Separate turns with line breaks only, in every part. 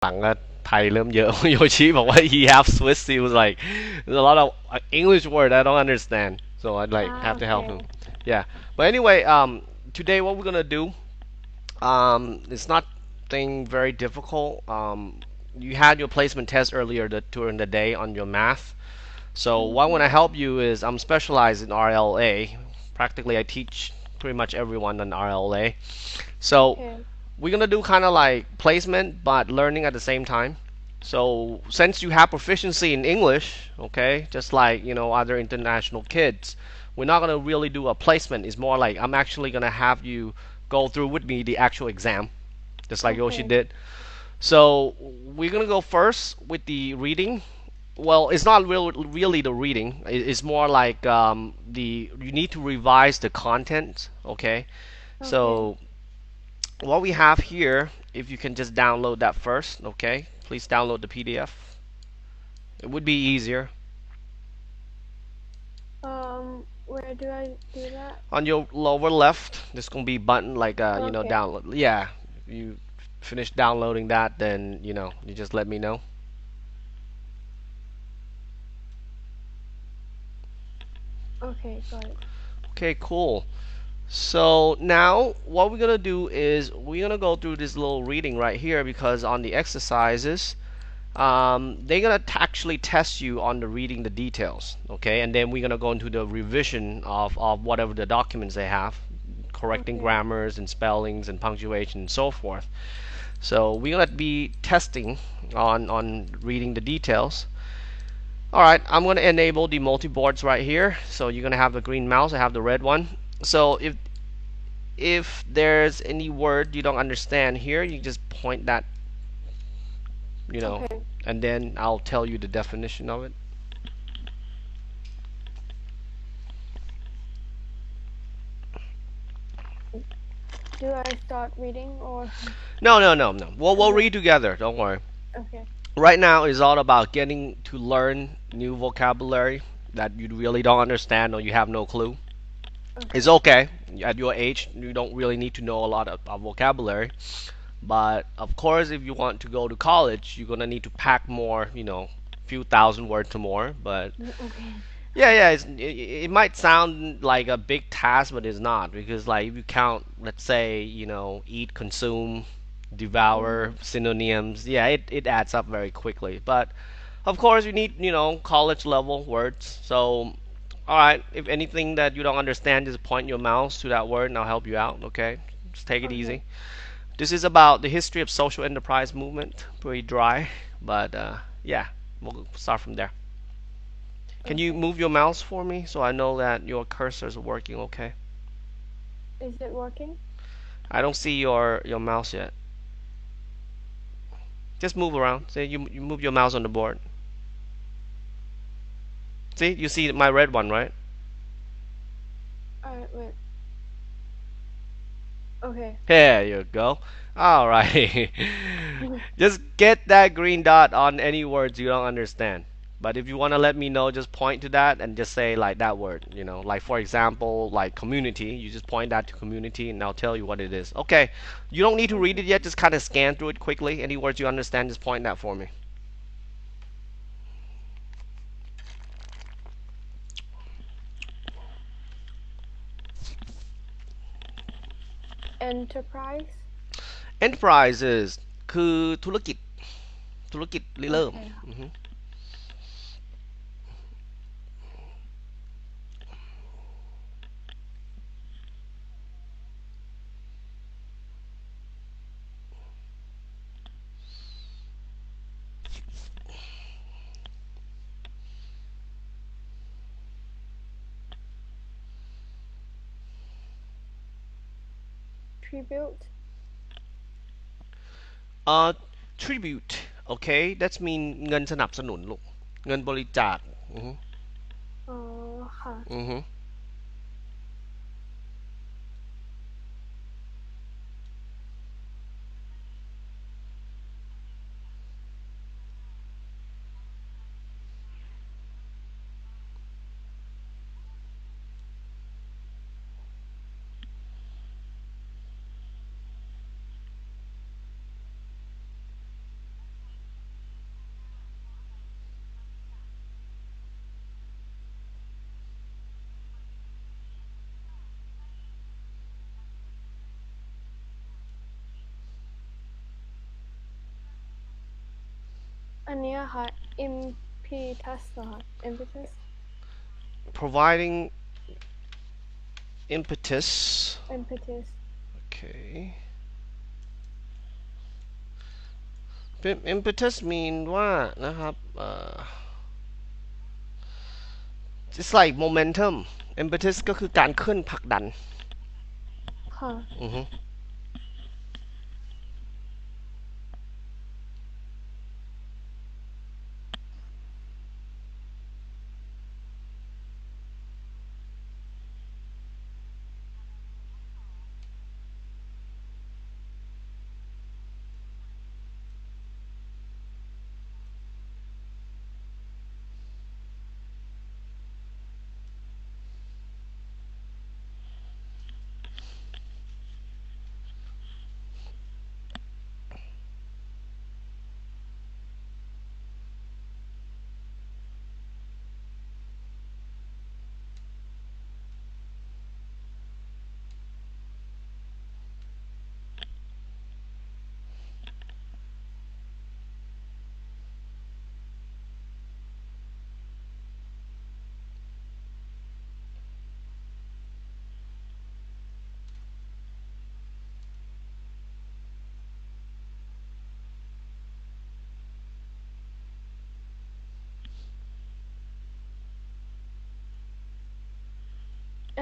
หลังก็ไทยเริ่มเยอะโยชิบอกว่า he have Swiss he was like there's a lot of English word I don't understand so I like have to help him
Okay.
yeah but anyway today what we're gonna do it's not thing very difficult you had your placement test earlier during the day on your math so what I want to
Mm-hmm.
help you is I'm specialized in RLA practically I teach pretty much everyone on RLA so
Okay.
we're gonna do kind of like placement but learning at the same time. So since you have proficiency in English, okay, just like other international kids, we're not gonna really do a placement. It's more like I'm actually gonna have you go through with me the actual exam, just like Yoshi
Okay.
did. So we're gonna go first with the reading. Well, it's not really the reading. It's more like the you need to revise the content. Okay,
Okay.
so what we have here, if you can just download that first, okay? Please download the PDF. It would be easier.
Where do I do that?
On your lower left, there's gonna be a button like
Okay.
download. Yeah, if you finish downloading that, then you just let me know.
Okay, got it.
Okay, cool. So now what we're gonna do is we're gonna go through this little reading right here because on the exercises they're gonna actually test you on the reading the details, okay, and then we're gonna go into the revision of whatever the documents they have, correcting
Okay.
grammars and spellings and punctuation and so forth. So we're gonna be testing on reading the details. All right, I'm gonna enable the multi-boards right here. So you're gonna have the green mouse. I have the red one. So if there's any word you don't understand here, you just point that, you know,
Okay.
and then I'll tell you the definition of it.
Do I start reading or?
No, no, no, no. We'll
Okay.
read together. Don't worry.
Okay.
Right now is all about getting to learn new vocabulary that you really don't understand or you have no clue. It's
Okay.
okay. At your age, you don't really need to know a lot of vocabulary. But of course, if you want to go to college, you're gonna need to pack more. Few thousand words or more. But
Okay.
yeah, yeah, it might sound like a big task, but it's not because like if you count, let's say, eat, consume, devour,
Mm.
synonyms, yeah, it adds up very quickly. But of course, you need, college level words. So, all right, if anything that you don't understand, just point your mouse to that word and I'll help you out, okay? Just take it
Okay.
easy. This is about the history of social enterprise movement. Pretty dry, but yeah, we'll start from there. Can you
Okay.
move your mouse for me so I know that your cursor is working okay?
Is it working?
I don't see your mouse yet. Just move around. See, you move your mouse on the board. See, you see my red one, right?
Alright, wait. Okay.
There you go. All right. Just get that green dot on any words you don't understand. But if you want to let me know, just point to that and just say like that word. Like for example, like community. You just point that to community and I'll tell you what it is. Okay. You don't need to read
Okay.
it yet. Just kind of scan through it quickly. Any words you understand, just point that for me.
Enterprise.
Enterprises คือธุรกิจริเริ่ม
Okay. Tribute.
tribute okay that's mean เงินสนับสนุนลูกเงินบริจาคอือฮึ
อ๋อค่ะ
อือฮึ
อันนี้อะค่ะ impetus เหรอคะ impetus
providing impetus
impetus
okay impetus mean ว่านะครับit's like momentum impetus ก็คือการเคลื่อนผลักดัน
ค่ะ
อือฮึ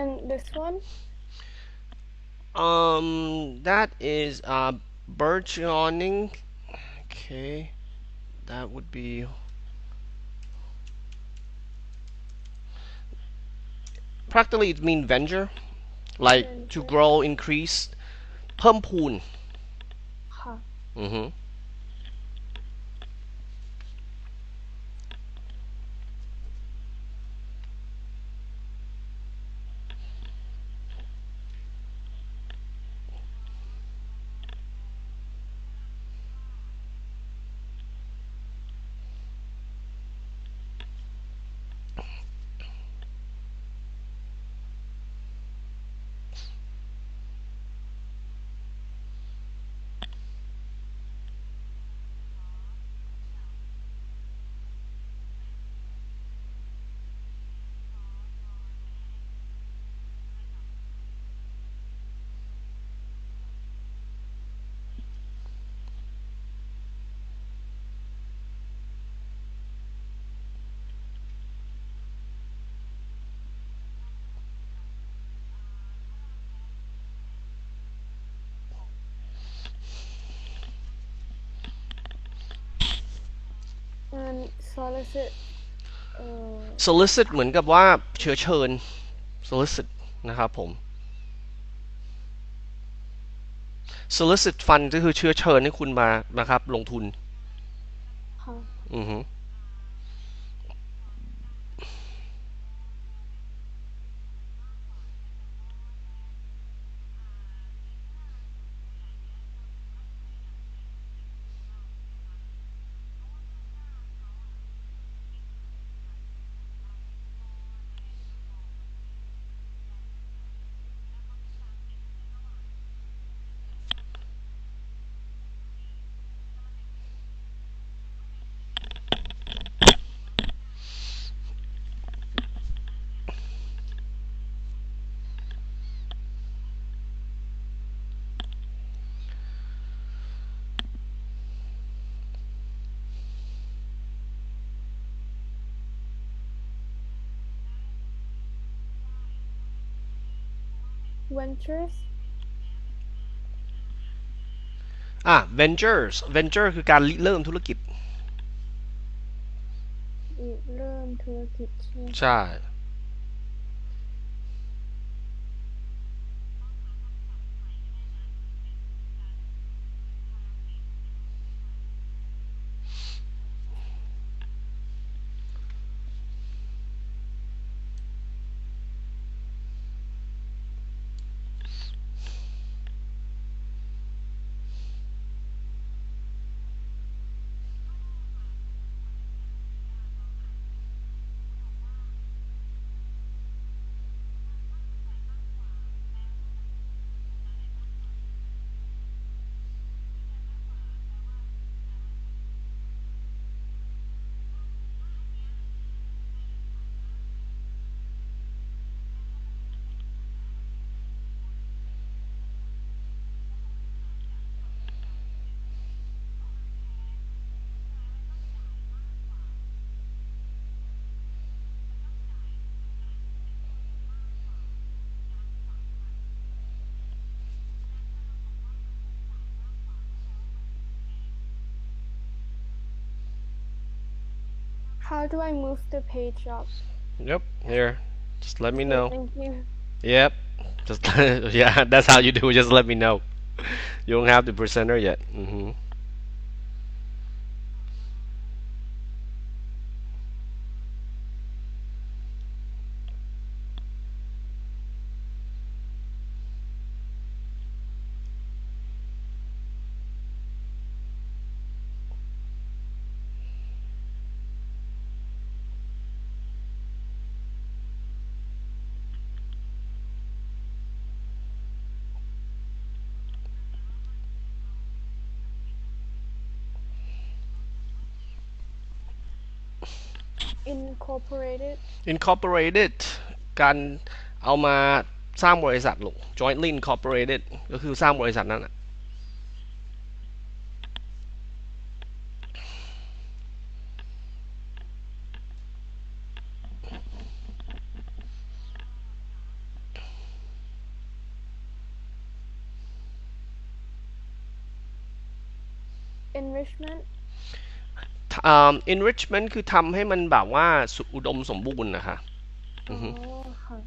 and this one
that is burgeoning okay that would be practically it mean venture like to
venture
grow increase เพิ่มพูน
ค่ะ
อือฮึ
and solicit
solicit เหมือนกับว่าเชื้อเชิญ solicit นะครับผม solicit fund ก็คือเชื้อเชิญให้คุณมานะครับลงทุน
ค่ะ
อือฮึ
ventures
ventures venture คือการริเริ่มธุรกิจ
เริ่มธุรกิจใช่ไหม
ใช่
How do I move the page up?
Yep, here. Just let me
Okay,
know.
thank you.
Yep. Just yeah, that's how you do. Just let me know. You don't have the presenter yet.
Incorporated.
Incorporated การเอามาสร้างบริษัทลูก jointly incorporated ก็คือสร้างบริษัทนั้นน่ะ
Enrichment.
enrichment คือทำให้มันแบบว่าอุดมสมบูรณ์นะคะ
อ๋อค่ะ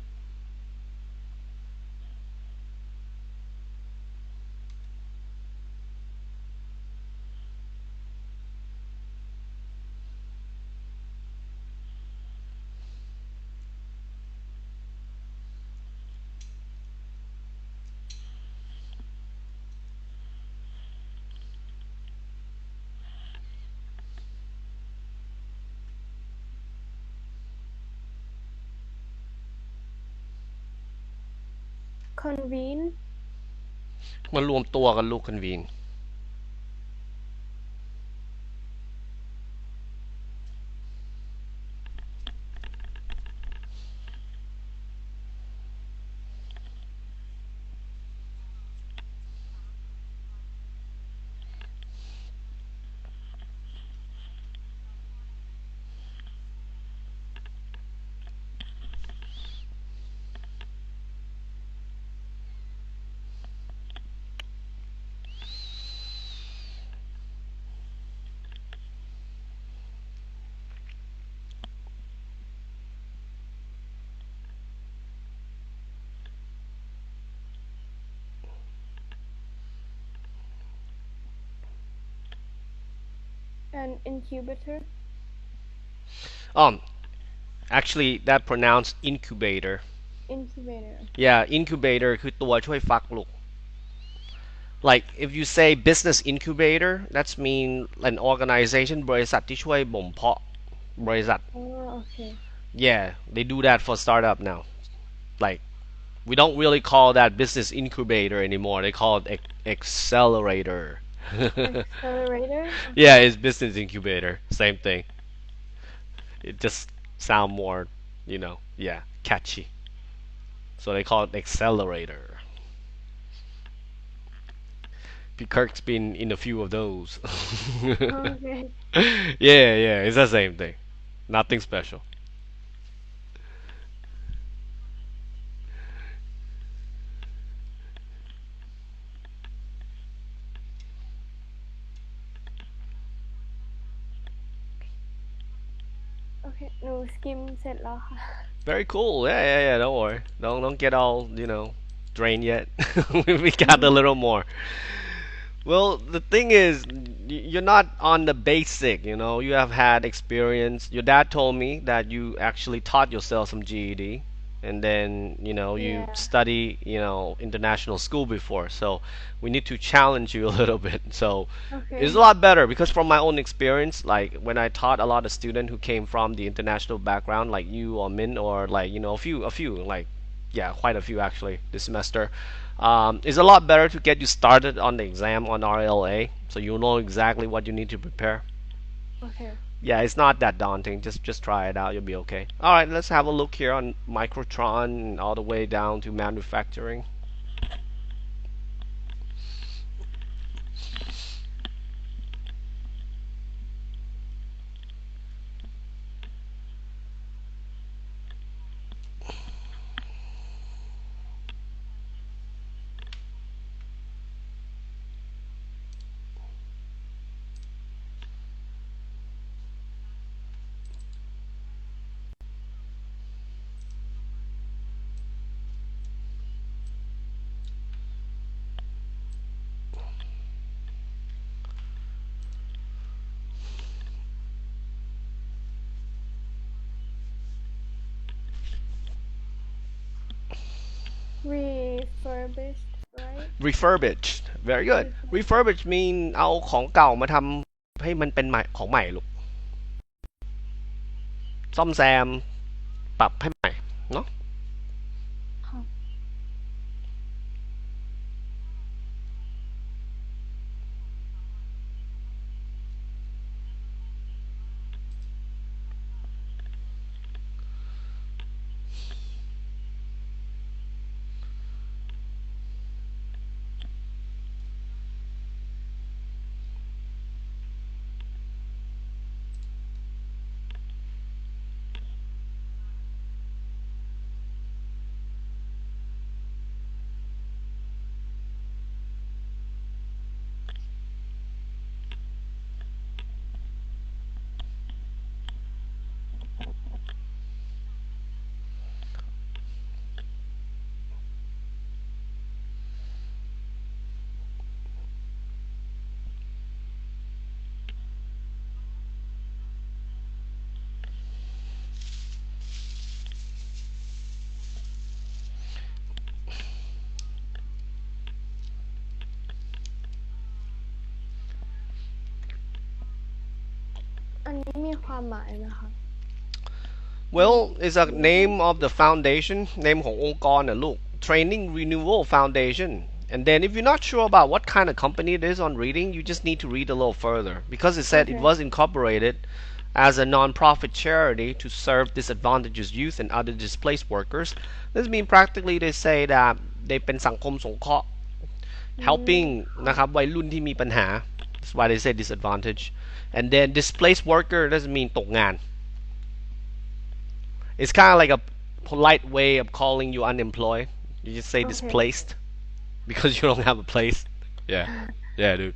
Convene.
มันรวมตัวกันลูก convene
An incubator.
Actually that pronounced incubator
Incubator.
yeah incubator คือตัวช่วยฟักลูก like if you say business incubator that's mean an organization บริษัทที่ช่วยบ่มเพาะบริษัท
Oh, okay.
yeah they do that for startup now like we don't really call that business incubator anymore they call it accelerator
Accelerator.
yeah it's business incubator same thing it just sound more yeah catchy so they call it accelerator P. Kirk's been in a few of those
Okay.
yeah it's the same thing nothing special
Okay. หนู skim เสร็จแล้วค่ะ
very cool yeah don't worry don't get all drained yet we got a little more well the thing is you're not on the basic you have had experience your dad told me that you actually taught yourself some GED and then you
Yeah.
study international school before so we need to challenge you a little bit so it's a
Okay.
lot better because from my own experience like when I taught a lot of students who came from the international background like you or Min or like a few like yeah quite a few actually this semester it's a lot better to get you started on the exam on RLA so you know exactly what you need to prepare
Okay.
yeah it's not that daunting just try it out you'll be okay all right let's have a look here on Microtron all the way down to manufacturing
refurbished right
refurbished very good refurbished mean เอาของเก่ามาทำให้มันเป็นใหม่ของใหม่ลูกซ่อมแซมปรับให้ใหม่เนาะ
ค่ะ อันนี้มีความหมายไหมคะ
well it's a name of the foundation name ขององค์กรน่ะลูก training renewal foundation and then if you're not sure about what kind of company it is on reading you just need to read a little further because it said it was incorporated as a non-profit charity to serve disadvantaged youth and other displaced workers this means practically they say that they เป็นสังคมสงเคราะห์ helping นะครับวัยรุ่นที่มีปัญหา that's why they say disadvantage and then displaced worker doesn't mean ตกงาน it's kind of like a polite way of calling you unemployed you just say displaced because you don't have a place yeah dude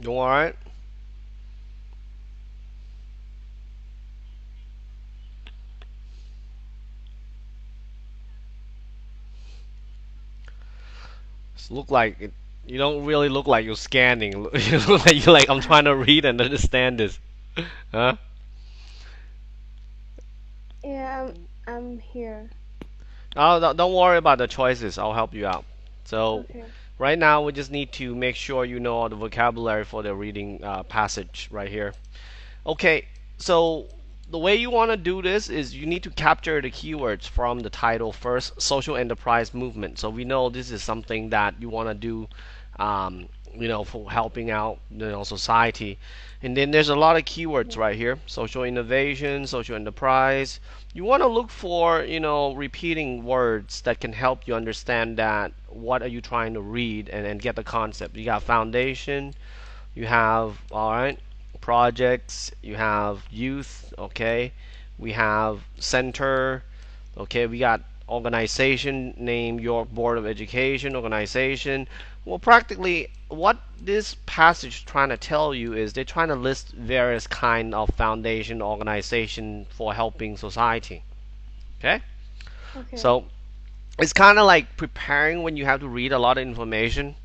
you alright look like it, you don't really look like you're scanning you look like you're like I'm trying to read and understand this huh
yeah I'm here
oh don't worry about the choices I'll help you out so
okay
right now we just need to make sure you know all the vocabulary for the reading passage right here okay so the way you want to do this is you need to capture the keywords from the title first social enterprise movement so we know this is something that you want to do for helping out society and then there's a lot of keywords right here social innovation social enterprise you want to look for repeating words that can help you understand that what are you trying to read and get the concept you got foundation you have all right projects you have youth okay we have center okay we got organization name York Board of Education organization well practically what this passage is trying to tell you is they're trying to list various kind of foundation organization for helping society okay so it's kind of like preparing when you have to read a lot of information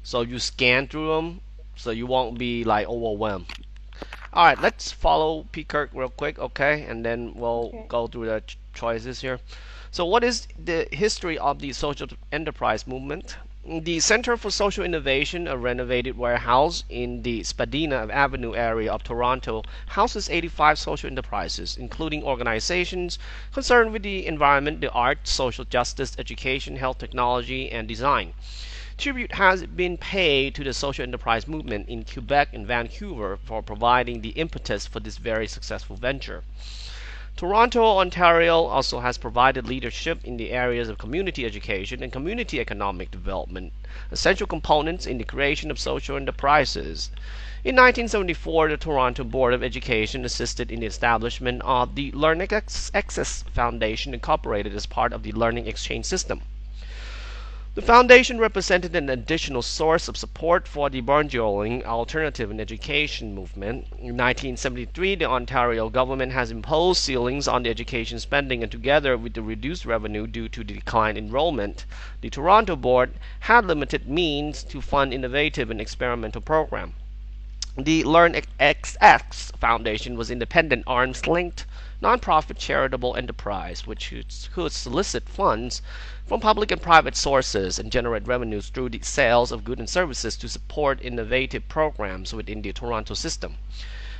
so you scan through them so you won't be like overwhelmed alright let's follow P. Kirk real quick okay and then we'll go through the choices here so what is the history of the social enterprise movement The Center for Social Innovation, a renovated warehouse in the Spadina Avenue area of Toronto, houses 85 social enterprises, including organizations concerned with the environment, the arts, social justice, education, health technology, and design. Tribute has been paid to the social enterprise movement in Quebec and Vancouver for providing the impetus for this very successful venture. Toronto, Ontario also has provided leadership in the areas of community education and community economic development, essential components in the creation of social enterprises. In 1974, the Toronto Board of Education assisted in the establishment of the LearnXX Foundation, incorporated as part of the Learning Exchange System. The foundation represented an additional source of support for the burgeoning alternative in education movement. In 1973, the Ontario government has imposed ceilings on the education spending, and together with the reduced revenue due to the declined enrollment, the Toronto board had limited means to fund innovative and experimental programs. The LearnXX Foundation was independent, arm's-length, non-profit charitable enterprise which could solicit funds from public and private sources and generate revenues through the sales of goods and services to support innovative programs within the Toronto system.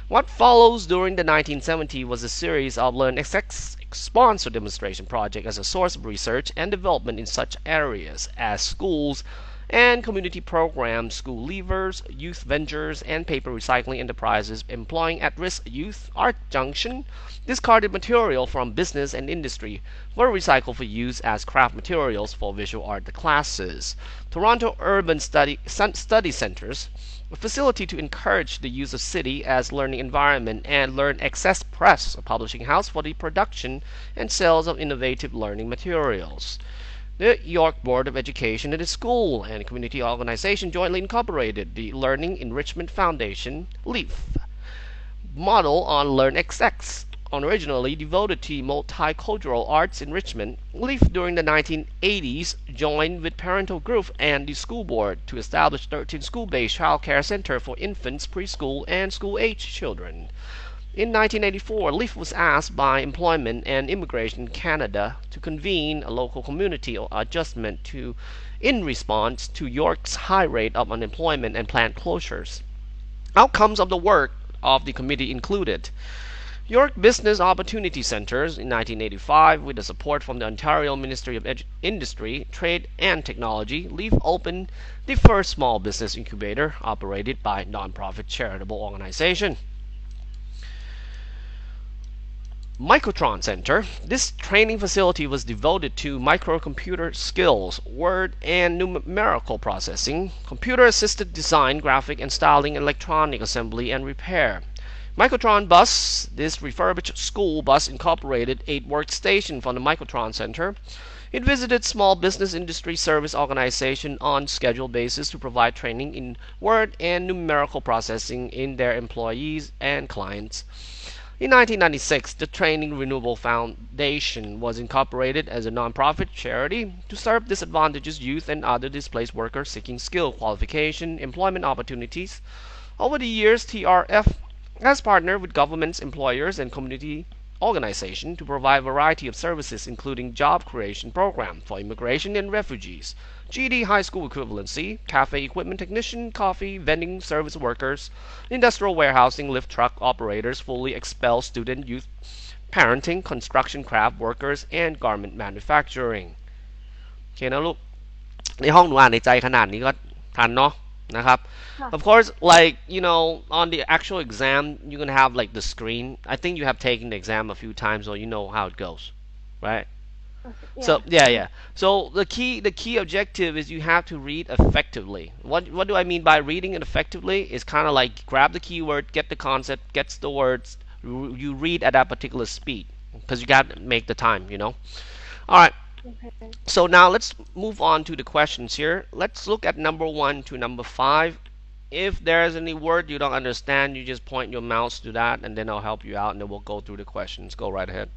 What follows during the 1970s was a series of LearnXX sponsored demonstration projects as a source of research and development in such areas as schools and community programs, school leavers, youth ventures, and paper recycling enterprises employing at-risk youth. Art Junction discarded material from business and industry were recycled for use as craft materials for visual art classes. Toronto Urban Study Centers, a facility to encourage the use of city as learning environment, and LearnXX Press, a publishing house for the production and sales of innovative learning materials. The York Board of Education and the school and community organization jointly incorporated the Learning Enrichment Foundation, LEAF, model on LearnXX. Originally devoted to multicultural arts enrichment, LEAF during the 1980s joined with parental group and the school board to establish 13 school-based child care centers for infants, preschool, and school-age children. In 1984, LEAF was asked by Employment and Immigration Canada to convene a local community adjustment in response to York's high rate of unemployment and plant closures. Outcomes of the work of the committee included York Business Opportunity Centers in 1985, with the support from the Ontario Ministry of Industry, Trade and Technology. LEAF opened the first small business incubator operated by a non-profit charitable organization. Microtron Center. This training facility was devoted to microcomputer skills, word and numerical processing, computer-assisted design, graphic and styling, electronic assembly and repair. Microtron Bus. This refurbished school bus incorporated 8 workstations from the Microtron Center. It visited small business industry service organizations on scheduled basis to provide training in word and numerical processing in their employees and clients. In 1996, the Training Renewable Foundation was incorporated as a nonprofit charity to serve disadvantaged youth and other displaced workers seeking skill, qualification, employment opportunities. Over the years, TRF has partnered with governments, employers, and community organizations to provide a variety of services, including job creation programs for immigration and refugees, GED high school equivalency, cafe equipment technician, coffee vending service workers, industrial warehousing, lift truck operators, fully expelled student youth, parenting, construction craft workers, and garment manufacturing. โอเคนะลูกในห้องหนูอ่านในใจขนาดนี้ก็ทันเนาะนะครับ Of course, like, on the actual exam, you're going to have like the screen. I think you have taken the exam a few times, so you know how it goes, right?
Yeah.
So yeah. So the key objective is you have to read effectively. What do I mean by reading it effectively? Is kind of like grab the keyword, get the concept, get the words, you read at that particular speed because you got to make the time, All right.
Okay.
So now let's move on to the questions here. Let's look at number 1 to number 5. If there's any word you don't understand, you just point your mouse to that and then I'll help you out and then we'll go through the questions. Go right ahead.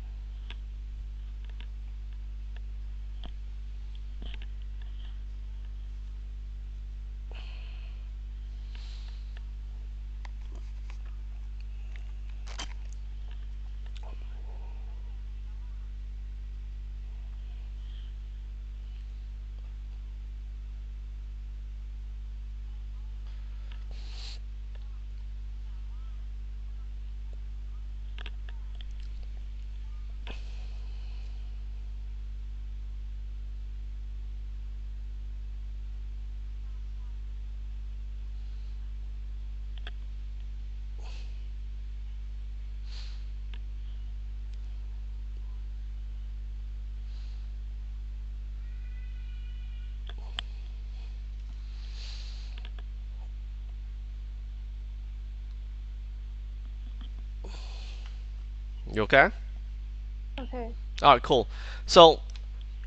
You okay?
Okay.
All right, cool. So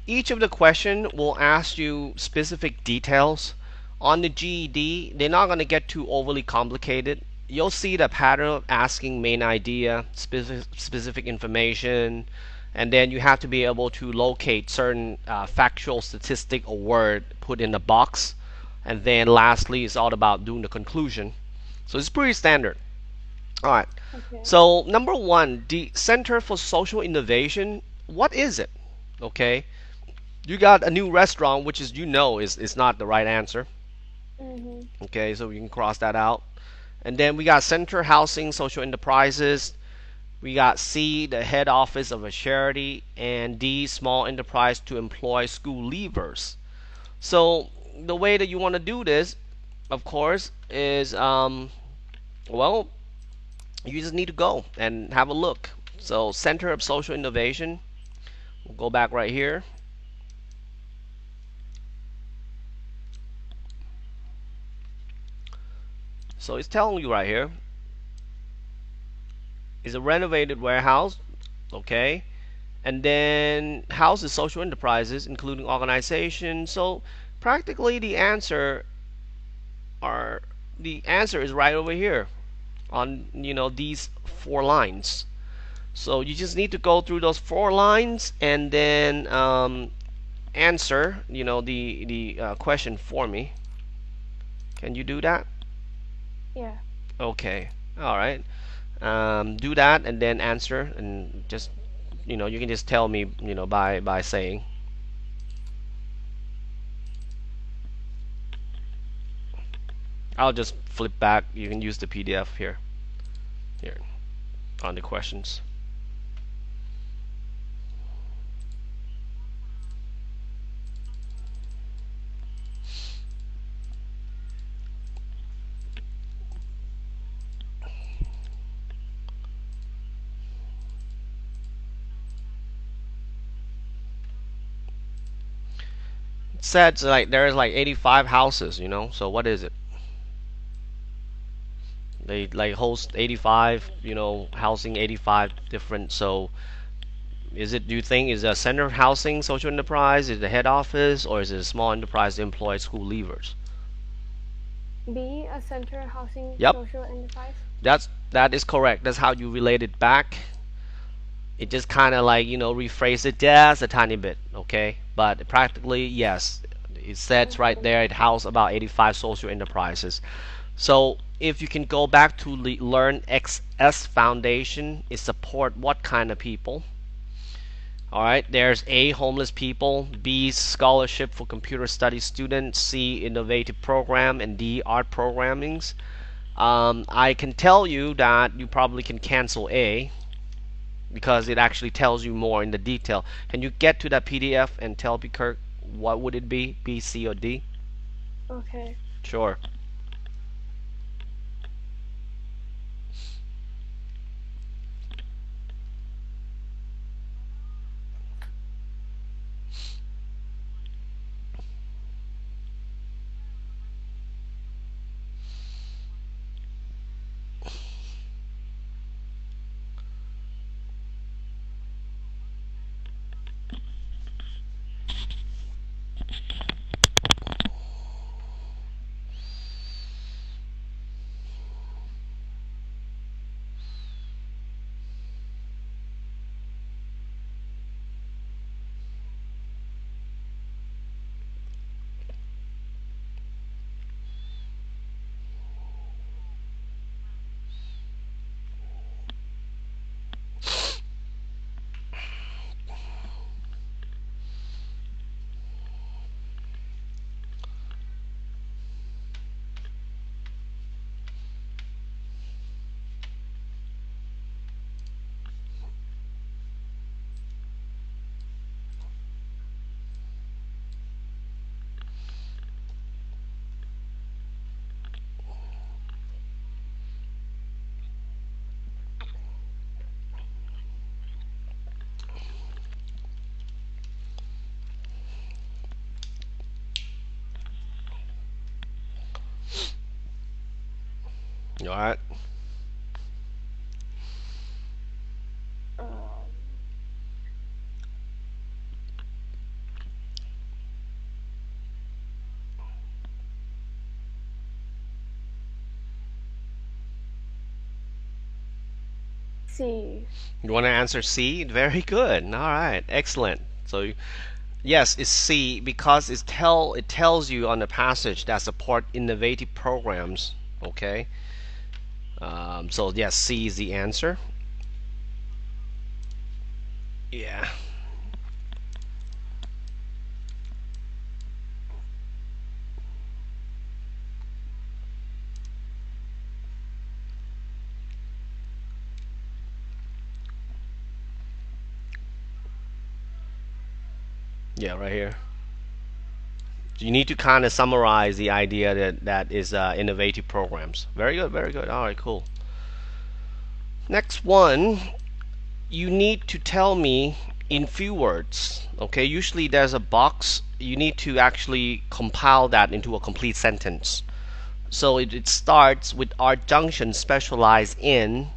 each of the question will ask you specific details. On the GED, they're not going to get too overly complicated. You'll see the pattern of asking main idea, specific information, and then you have to be able to locate certain factual statistic or word put in the box. And then lastly, it's all about doing the conclusion. So it's pretty standard. All right.
Okay.
So number one, the Center for Social Innovation. What is it? Okay. You got a new restaurant, which is not the right answer. Okay, so we can cross that out. And then we got Center Housing Social Enterprises. We got C, the head office of a charity, and D, small enterprise to employ school leavers. So the way that you want to do this, of course, is well, you just need to go and have a look. So Center of Social Innovation. We'll go back right here. So it's telling you right here. It's a renovated warehouse, okay? And then houses social enterprises, including organizations. So practically the answer is right over here on these 4 lines. So you just need to go through those 4 lines and then answer the question for me. Can you do that?
Yeah.
Okay. All right. Do that and then answer, and just you can just tell me by saying. I'll just flip back. You can use the PDF here on the questions. It said like there's like 85 houses, so what is it? They like host 85, housing 85 different. So do you think is a center of housing social enterprise, is it the head office, or is it a small enterprise to employ school leavers?
B, a center housing
Yep.
social enterprise.
That is correct. That's how you relate it back. It just kind of like rephrase it just a tiny bit, okay? But practically, yes, it says right there it houses about 85 social enterprises. So if you can go back to the Learn XS Foundation, it support what kind of people? All right, there's A, homeless people, B, scholarship for computer studies students, C, innovative program, and D, art programmings. I can tell you that you probably can cancel A because it actually tells you more in the detail. Can you get to that PDF and tell me, Kirk, what would it be, B, C, or D?
Okay.
Sure. All right.
C.
You want to answer C? Very good. All right, excellent. So yes, it's C because it tells you on the passage that support innovative programs. Okay. So yes, C is the answer. Yeah. Yeah, right here. You need to kind of summarize the idea that is innovative programs. Very good, very good. All right, cool. Next one, you need to tell me in few words. Okay, usually there's a box. You need to actually compile that into a complete sentence. So it starts with art junction specialize in.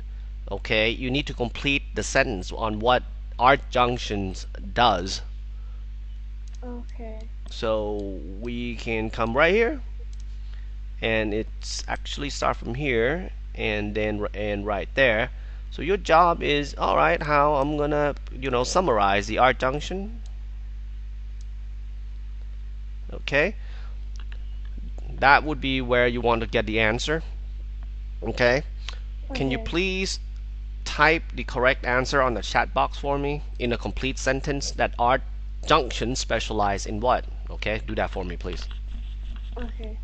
Okay, you need to complete the sentence on what art junctions does.
Okay.
So we can come right here, and it's actually start from here and then and right there. So your job is, all right, how I'm gonna summarize the art junction. Okay, that would be where you want to get the answer. Okay, can you
Okay.
please type the correct answer on the chat box for me in a complete sentence that art junction specialize in what? Okay, do that for me, please.
Okay.